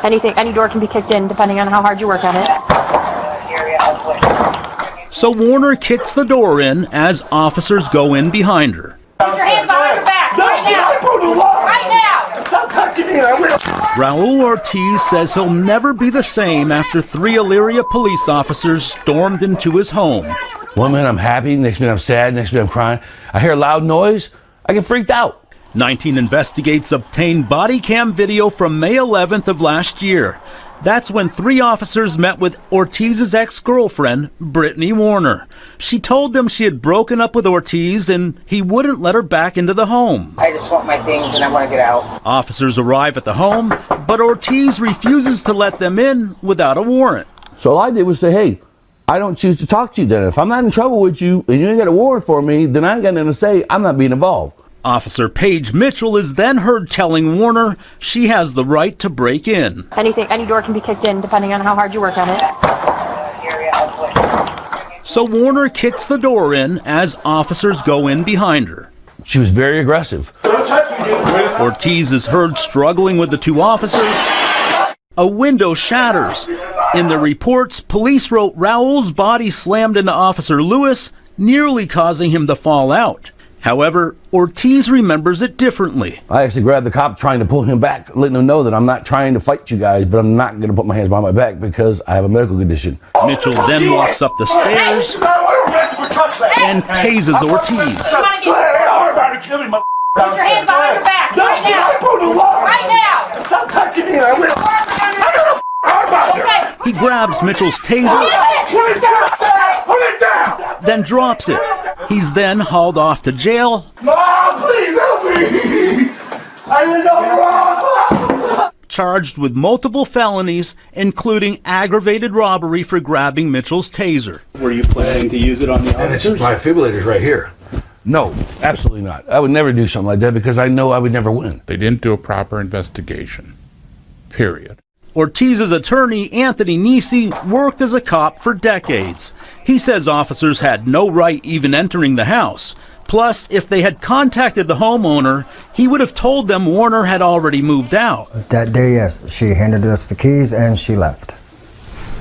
Any door can be kicked in depending on how hard you work at it. So Warner kicks the door in as officers go in behind her. Put your hands behind your back right now. Right now. Stop touching me, I will. Raul Ortiz says he'll never be the same after 3 Elyria police officers stormed into his home. One minute I'm happy, next minute I'm sad, next minute I'm crying. I hear a loud noise, I get freaked out. 19 Investigates obtained body cam video from May 11th of last year. That's when 3 officers met with Ortiz's ex-girlfriend, Brittany Warner. She told them she had broken up with Ortiz and he wouldn't let her back into the home. I just want my things and I want to get out. Officers arrive at the home, but Ortiz refuses to let them in without a warrant. So all I did was say, hey, I don't choose to talk to you then. If I'm not in trouble with you and you ain't got a warrant for me, then I ain't got nothing to say. I'm not being involved. Officer Paige Mitchell is then heard telling Warner she has the right to break in. Any door can be kicked in depending on how hard you work at it. So Warner kicks the door in as officers go in behind her. She was very aggressive. Don't touch me, dude. Ortiz is heard struggling with the 2 officers. A window shatters. In the reports, police wrote Raul's body slammed into Officer Lewis, nearly causing him to fall out. However, Ortiz remembers it differently. I actually grabbed the cop trying to pull him back, letting him know that I'm not trying to fight you guys, but I'm not going to put my hands behind my back because I have a medical condition. Mitchell then walks up the stairs and tases Ortiz. Put your hands behind your back right now. Right now. Stop touching me, I will. He grabs Mitchell's taser, Put it down! Put it down! then drops it. He's then hauled off to jail. Mom, please help me! I didn't know wrong! Charged with multiple felonies, including aggravated robbery for grabbing Mitchell's taser. Were you planning to use it on the And it's officers? my defibrillators right here. No, absolutely not. I would never do something like that because I know I would never win. They didn't do a proper investigation, period. Ortiz's attorney, Anthony Nisi, worked as a cop for decades. He says officers had no right even entering the house. Plus, if they had contacted the homeowner, he would have told them Warner had already moved out. That day, yes. She handed us the keys and she left.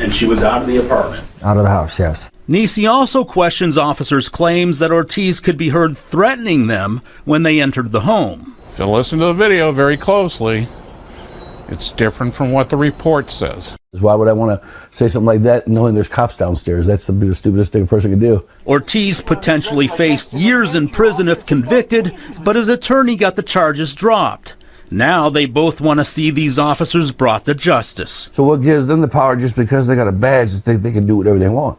And she was out of the apartment. Out of the house, yes. Nisi also questions officers' claims that Ortiz could be heard threatening them when they entered the home. If you listen to the video very closely, it's different from what the report says. Why would I want to say something like that knowing there's cops downstairs? That's the stupidest thing a person could do. Ortiz potentially faced years in prison if convicted, but his attorney got the charges dropped. Now they both want to see these officers brought to justice. So what gives them the power just because they got a badge to think they can do whatever they want?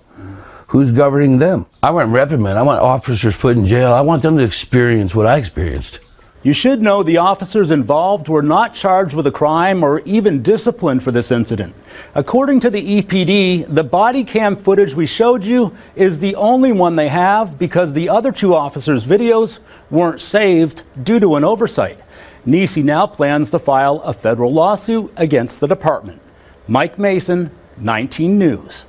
Who's governing them? I want reprimand. I want officers put in jail. I want them to experience what I experienced. You should know the officers involved were not charged with a crime or even disciplined for this incident. According to the EPD, the body cam footage we showed you is the only one they have because the other 2 officers' videos weren't saved due to an oversight. Nisi now plans to file a federal lawsuit against the department. Mike Mason, 19 News.